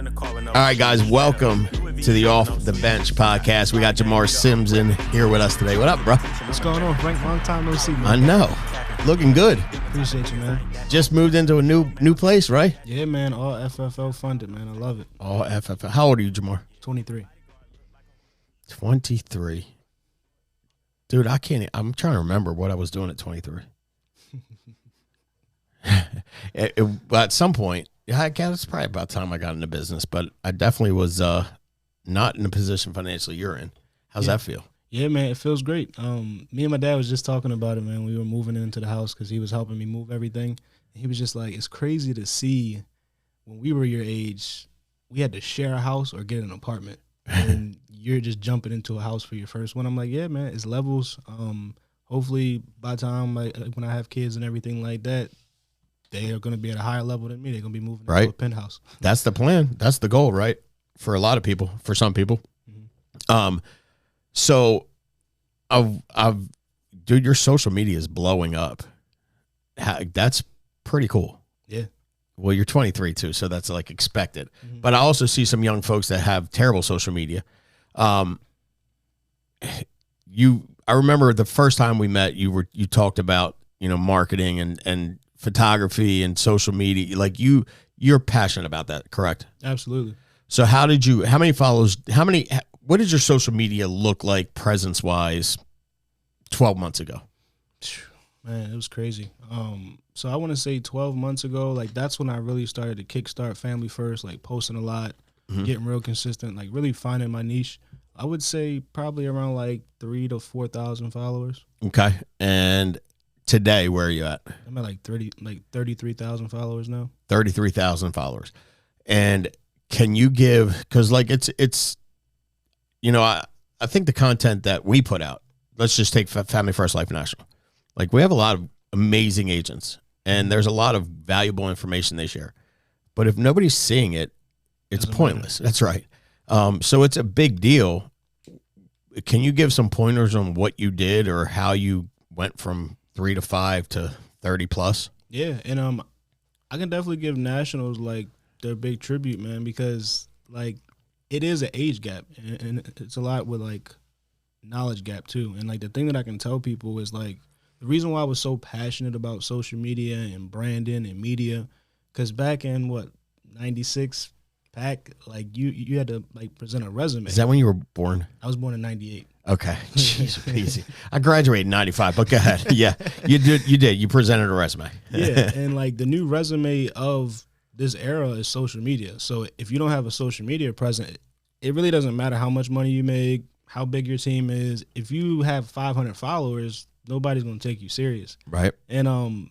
All right, guys, welcome to the Off the Bench podcast. We got Jamar Simpson here with us today. What up, bro? What's going on, Frank? Long time no see, man. I know. Looking good. Appreciate you, man. Just moved into a new place, right? Yeah, man. All FFL funded, man. I love it. All FFL. How old are you, Jamar? 23. 23. Dude, I'm trying to remember what I was doing at 23. At some point, I guess it's probably about time I got into business, but I definitely was not in the position financially you're in. How's that feel? Yeah, man, it feels great. Me and my dad was just talking about it, man. We were moving into the house because he was helping me move everything. He was just like, it's crazy to see when we were your age, we had to share a house or get an apartment. And you're just jumping into a house for your first one. I'm like, yeah, man, it's levels. Hopefully by the time when I have kids and everything like that, they are going to be at a higher level than me. They're going to be moving into a penthouse. That's the plan. That's the goal, right? For a lot of people, for some people. Mm-hmm. So dude, your social media is blowing up. That's pretty cool. Yeah. Well, you're 23 too, so that's like expected. Mm-hmm. But I also see some young folks that have terrible social media. I remember the first time we met, you talked about, marketing and photography and social media. Like you're passionate about that, correct? Absolutely. So how many followers, what did your social media look like presence wise 12 months ago? Man, it was crazy. So I want to say 12 months ago, like that's when I really started to kickstart Family First, like posting a lot, Mm-hmm. getting real consistent, like really finding my niche. I would say probably around like 3,000 to 4,000 followers. Okay. And today, where are you at? I'm at like 33,000 followers now. 33,000 followers. And can you give, because like it's I think the content that we put out, let's just take Family First Life National. Like we have a lot of amazing agents and there's a lot of valuable information they share. But if nobody's seeing it, it's pointless. That's right. So it's a big deal. Can you give some pointers on what you did or how you went from 3 to 5 to 30 plus? Yeah, and I can definitely give Nationals like their big tribute, man, because like it is an age gap and it's a lot with like knowledge gap too. And like the thing that I can tell people is like the reason why I was so passionate about social media and branding and media, because back in 96 Pack, like you had to like present a resume. Is that when you were born? I was born in 98. Okay. Jeez, easy. I graduated in 95, but go ahead. Yeah, you did. You presented a resume. Yeah, and like the new resume of this era is social media. So if you don't have a social media presence, it really doesn't matter how much money you make, how big your team is. If you have 500 followers, nobody's going to take you serious. Right. And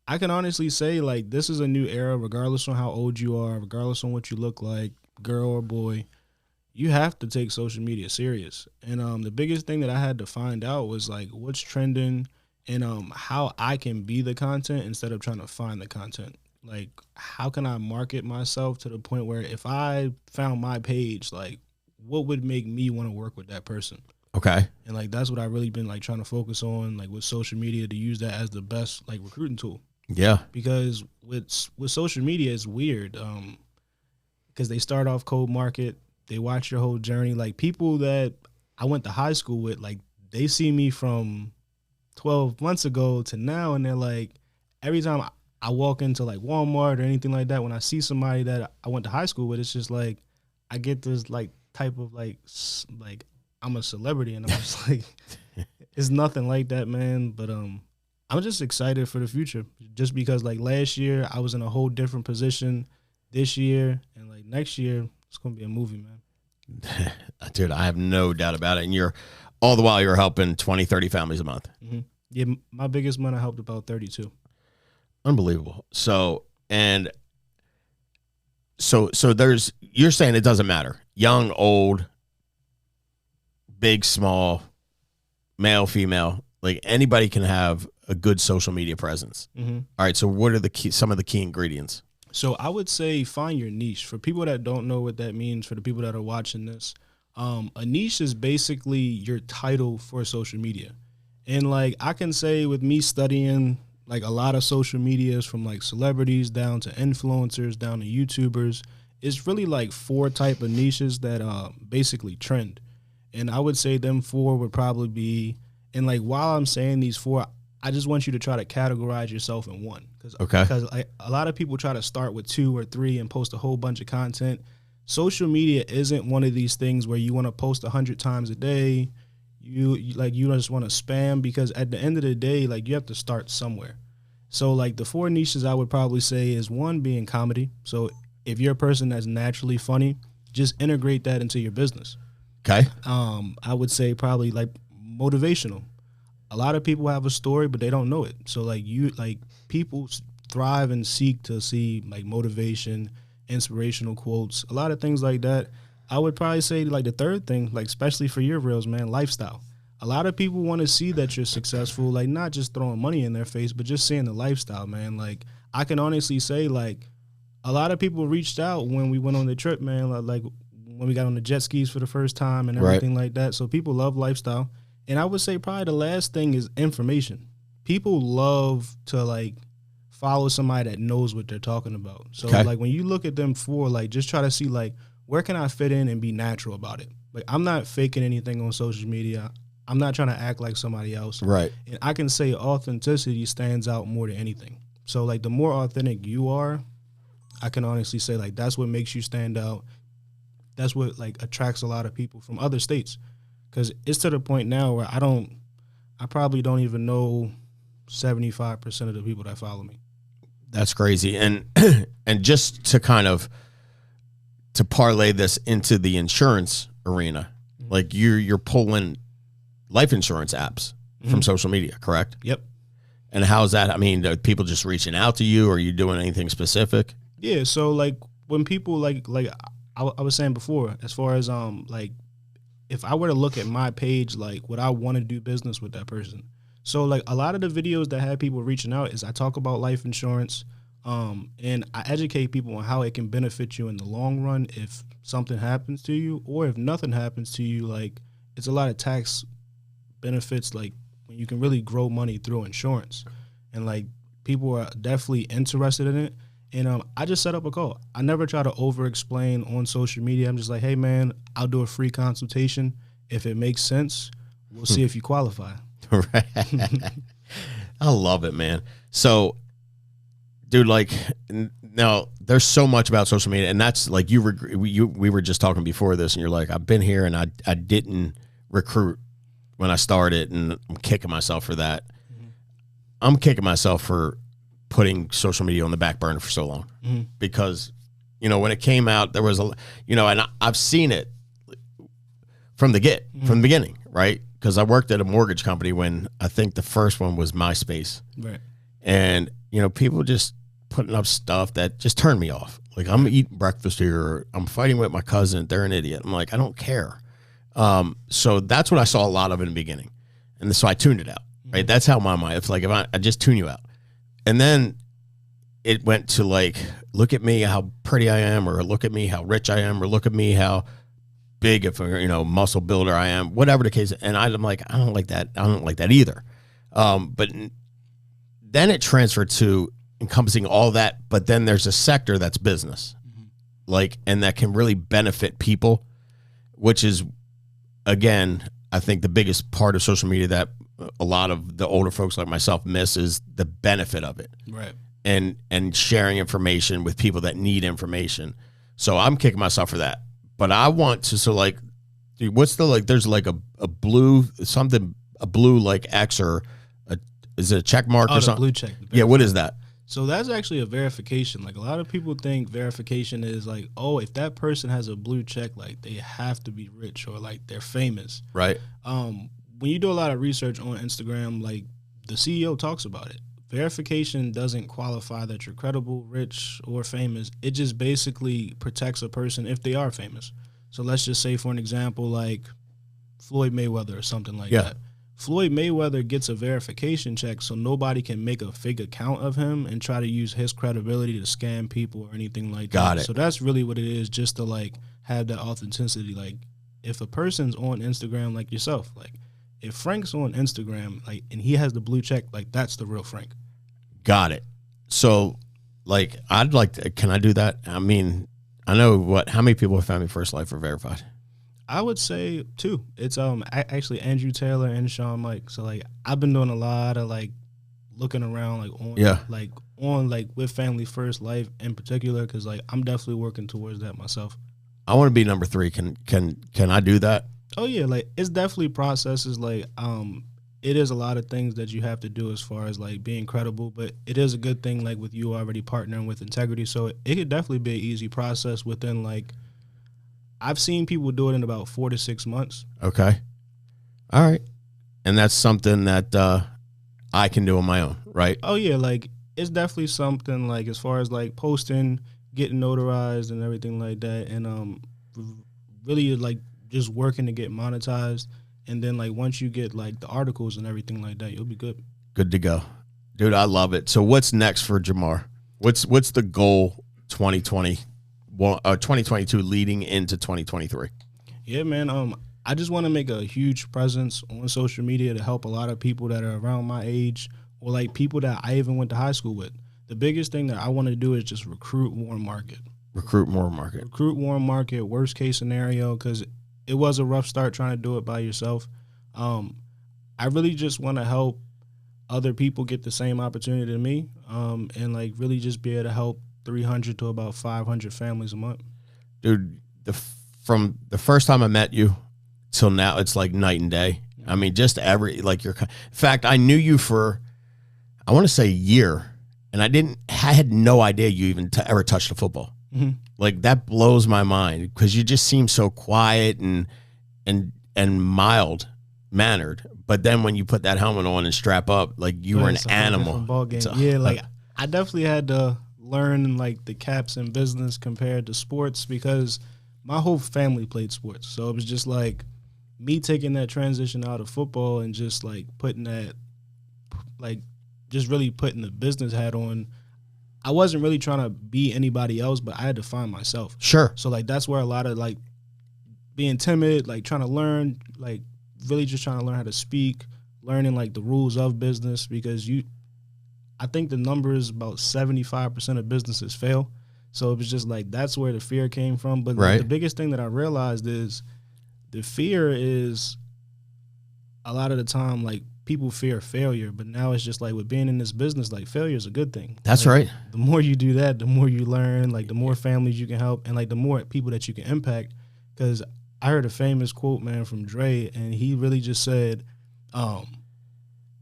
I can honestly say like this is a new era, regardless on how old you are, regardless on what you look like, girl or boy. You have to take social media serious. And the biggest thing that I had to find out was like what's trending and how I can be the content instead of trying to find the content. Like how can I market myself to the point where if I found my page, like what would make me want to work with that person? Okay. And like that's what I really been like trying to focus on, like with social media, to use that as the best like recruiting tool. Yeah. Because with social media, it's weird because they start off cold market. They watch your whole journey. Like people that I went to high school with, like they see me from 12 months ago to now. And they're like, every time I walk into like Walmart or anything like that, when I see somebody that I went to high school with, it's just like, I get this like type of like I'm a celebrity. And I'm just like, it's nothing like that, man. But I'm just excited for the future just because like last year I was in a whole different position. This year and like next year, it's going to be a movie, man. Dude, I have no doubt about it. And all the while you're helping 20, 30 families a month. Mm-hmm. Yeah, my biggest month I helped about 32. Unbelievable. So you're saying it doesn't matter. Young, old, big, small, male, female, like anybody can have a good social media presence. Mm-hmm. All right. So what are some of the key ingredients? So I would say find your niche. For people that don't know what that means, for the people that are watching this, a niche is basically your title for social media. And like I can say with me studying like a lot of social medias from like celebrities down to influencers, down to YouTubers, it's really like 4 type of niches that basically trend. And I would say them 4 would probably be, and like while I'm saying these 4, I just want you to try to categorize yourself in one. Because a lot of people try to start with 2 or 3 and post a whole bunch of content. Social media isn't one of these things where you want to post 100 times a day. You just want to spam, because at the end of the day, like you have to start somewhere. So like the 4 niches I would probably say is, 1 being comedy. So if you're a person that's naturally funny, just integrate that into your business. Okay. I would say probably like motivational. A lot of people have a story, but they don't know it. So like people thrive and seek to see like motivation, inspirational quotes, a lot of things like that. I would probably say like the 3rd thing, like especially for your reels, man, lifestyle. A lot of people want to see that you're successful, like not just throwing money in their face, but just seeing the lifestyle, man. Like I can honestly say like a lot of people reached out when we went on the trip, man, like when we got on the jet skis for the first time and everything like that. So people love lifestyle. And I would say probably the last thing is information. People love to like follow somebody that knows what they're talking about. So like when you look at them 4, like just try to see like, where can I fit in and be natural about it? Like I'm not faking anything on social media. I'm not trying to act like somebody else. Right. And I can say authenticity stands out more than anything. So like the more authentic you are, I can honestly say like that's what makes you stand out. That's what like attracts a lot of people from other states. Because it's to the point now where I probably don't even know 75% of the people that follow me. That's crazy. And and just to kind of to parlay this into the insurance arena, like you're pulling life insurance apps from social media, correct? Yep. And how's that? I mean, are people just reaching out to you? Or are you doing anything specific? Yeah. So like when people like I was saying before, as far as like if I were to look at my page, like would I want to do business with that person? So like a lot of the videos that have people reaching out is I talk about life insurance, and I educate people on how it can benefit you in the long run if something happens to you, or if nothing happens to you. Like it's a lot of tax benefits, like when you can really grow money through insurance, and like people are definitely interested in it. And I just set up a call. I never try to over-explain on social media. I'm just like, hey, man, I'll do a free consultation. If it makes sense, we'll see if you qualify. Right. I love it, man. So, dude, like, now there's so much about social media, and that's like we were just talking before this, and you're like, I've been here, and I didn't recruit when I started, and I'm kicking myself for that. Mm-hmm. I'm kicking myself for putting social media on the back burner for so long, because, you know, when it came out, there was and I've seen it from the beginning, right? Because I worked at a mortgage company when I think the first one was MySpace, right? And people just putting up stuff that just turned me off. Like, I'm eating breakfast here, or I'm fighting with my cousin, they're an idiot. I'm like, I don't care. So that's what I saw a lot of in the beginning, and so I tuned it out. Right? That's how my mind. It's like if I just tune you out. And then it went to like, look at me, how pretty I am, or look at me, how rich I am, or look at me, how big, if muscle builder I am, whatever the case. And I'm like, I don't like that. I don't like that either. But then it transferred to encompassing all that. But then there's a sector that's business, like, and that can really benefit people, which is, again, I think the biggest part of social media that a lot of the older folks like myself miss is the benefit of it, right? And sharing information with people that need information. So I'm kicking myself for that. But I want to, so like, dude, what's the, like, there's like a blue like X, or is it a check mark or something? Blue check. Yeah, what is that? So that's actually a verification. Like, a lot of people think verification is like, oh, if that person has a blue check, like they have to be rich, or like they're famous. Right. When you do a lot of research on Instagram, like the CEO talks about it. Verification doesn't qualify that you're credible, rich, or famous. It just basically protects a person if they are famous. So let's just say, for an example, like Floyd Mayweather or something like that. Floyd Mayweather gets a verification check, so nobody can make a fake account of him and try to use his credibility to scam people or anything like that. Got it. So that's really what it is, just to like have that authenticity. Like, if a person's on Instagram, like yourself, like if Frank's on Instagram, like, and he has the blue check, like that's the real Frank. Got it. So, like, I'd like to, can I do that? I mean, I know how many people with Family First Life are verified? I would say 2. It's actually Andrew Taylor and Sean Mike. So like I've been doing a lot of like looking around like with Family First Life in particular, because like I'm definitely working towards that myself. I want to be number 3. Can I do that? Oh yeah, like it's definitely processes. Like it is a lot of things that you have to do as far as like being credible, but it is a good thing like with you already partnering with integrity. So it could definitely be an easy process within like I've seen people do it in about 4 to 6 months. Okay. All right. And that's something that I can do on my own, right? Oh yeah, like it's definitely something like as far as like posting, getting notarized and everything like that, and really like just working to get monetized, and then like once you get like the articles and everything like that, you'll be good. Good to go. Dude, I love it. So what's next for Jamar? What's the goal 2022 leading into 2023? Yeah, man. I just want to make a huge presence on social media to help a lot of people that are around my age or like people that I even went to high school with. The biggest thing that I want to do is just recruit more market. Recruit more market. Recruit more market, worst case scenario, because it was a rough start trying to do it by yourself. I really just want to help other people get the same opportunity to me, and like really just be able to help 300 to about 500 families a month. Dude, from the first time I met you till now, it's like night and day. I mean, just in fact, I knew you for, I want to say a year, and I had no idea you even ever touched a football. Mm-hmm. Like that blows my mind because you just seem so quiet and mild mannered. But then when you put that helmet on and strap up, like you were an animal. Ball game. Yeah, like I definitely had to learn like the caps in business compared to sports because my whole family played sports. So it was just like me taking that transition out of football and just like putting that, like just really putting the business hat on. I wasn't really trying to be anybody else, but I had to find myself. Sure. So like that's where a lot of like being timid, like trying to learn, like really just trying to learn how to speak, learning like the rules of business, because I think the number is about 75% of businesses fail. So it was just like that's where the fear came from. But like, the biggest thing that I realized is the fear is a lot of the time like people fear failure, but now it's just like with being in this business, like failure is a good thing. That's like, right. The more you do that, the more you learn, like the more families you can help, and like the more people that you can impact. Because I heard a famous quote, man, from Dre, and he really just said,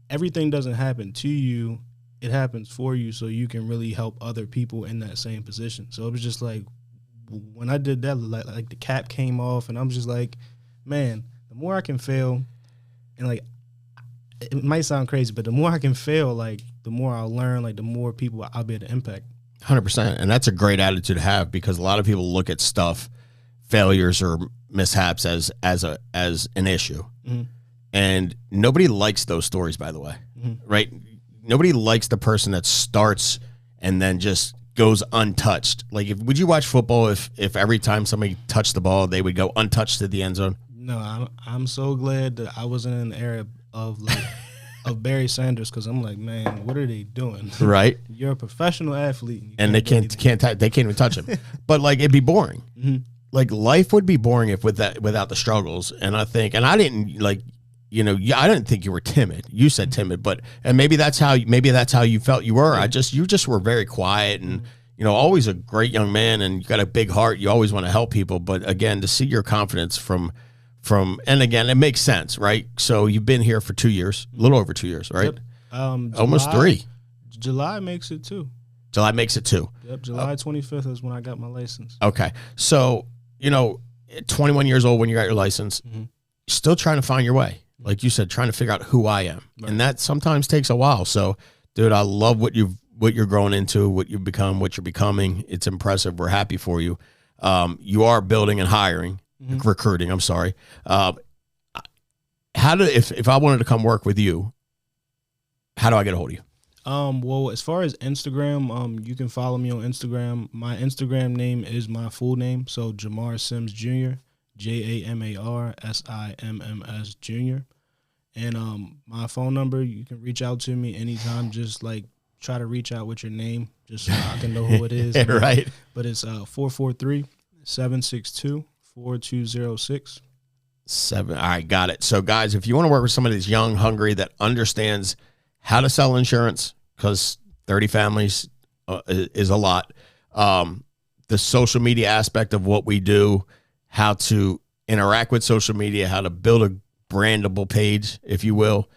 everything doesn't happen to you, it happens for you, so you can really help other people in that same position. So it was just like when I did that, like the cap came off, and I'm just like, man, the more I can fail, and like it might sound crazy, but the more I can fail, like the more I'll learn, like the more people I'll be able to impact. 100%. And that's a great attitude to have because a lot of people look at failures or mishaps as an issue. Mm-hmm. And nobody likes those stories, by the way, right? Nobody likes the person that starts and then just goes untouched. Like, would you watch football if every time somebody touched the ball, they would go untouched to the end zone? No, I'm so glad that I wasn't in the area of like of Barry Sanders, because I'm like, man, what are they doing? Right. You're a professional athlete, and they can't even touch him. But like, it'd be boring. Mm-hmm. Like life would be boring without the struggles. And I didn't like, I didn't think you were timid. You said timid, and maybe that's how you felt you were. You just were very quiet and always a great young man, and you got a big heart. You always want to help people. But again, to see your confidence from and again, it makes sense, right? So you've been here for 2 years, a little over 2 years, right? Yep. Almost 3. July makes it 2. July makes it 2. Yep. July 25th is when I got my license. Okay. So, 21 years old when you got your license, still trying to find your way. Like you said, trying to figure out who I am. Right. And that sometimes takes a while. So, dude, I love what you're growing into, what you've become, what you're becoming. It's impressive. We're happy for you. You are building and hiring. Recruiting, I'm sorry. If I wanted to come work with you, how do I get a hold of you? Well, as far as Instagram, you can follow me on Instagram. My Instagram name is my full name, so Jamar Sims Jr., JamarSimms Jr. And my phone number, you can reach out to me anytime. Just like try to reach out with your name. just so I can know who it is. Right. But it's 443-762-4206. All right, got it. So, guys, if you want to work with somebody that's young, hungry, that understands how to sell insurance, because 30 families is a lot. The social media aspect of what we do, how to interact with social media, how to build a brandable page, if you will.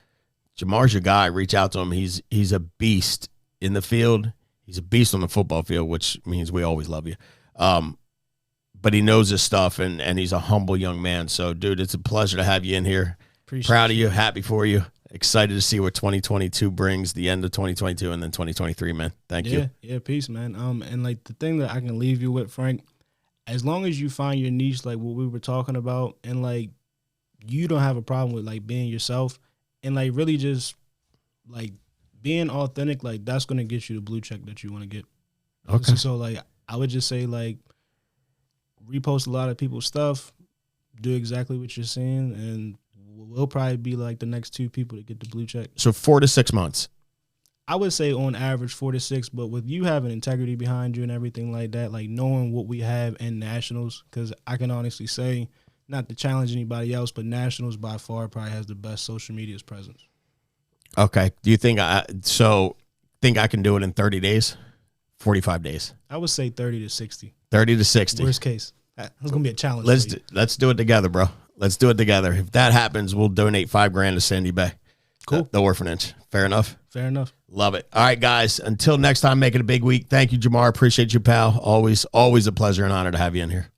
Jamar's your guy. Reach out to him. He's a beast in the field. He's a beast on the football field, which means we always love you. But he knows his stuff, and he's a humble young man. So, dude, it's a pleasure to have you in here. Proud of you. Happy for you. Excited to see what 2022 brings, the end of 2022 and then 2023, man. Thank you. Yeah, peace, man. And like the thing that I can leave you with, Frank, as long as you find your niche, like what we were talking about, and like you don't have a problem with like being yourself and like really just like being authentic, like that's going to get you the blue check that you want to get. Okay. So like I would just say like repost a lot of people's stuff, do exactly what you're saying, and we'll probably be like the next 2 people to get the blue check. So 4 to 6 months. I would say on average 4 to 6, but with you having integrity behind you and everything like that, like knowing what we have in nationals, because I can honestly say, not to challenge anybody else, but nationals by far probably has the best social media's presence. Okay. Do you think I can do it in 30 days? 45 days? I would say 30 to 60. 30 to 60. Worst case. That's going to be a challenge. Let's do it together, bro. Let's do it together. If that happens, we'll donate $5,000 to Sandy Bay. Cool. The orphanage. Fair enough? Fair enough. Love it. All right, guys. Until next time, make it a big week. Thank you, Jamar. Appreciate you, pal. Always a pleasure and honor to have you in here.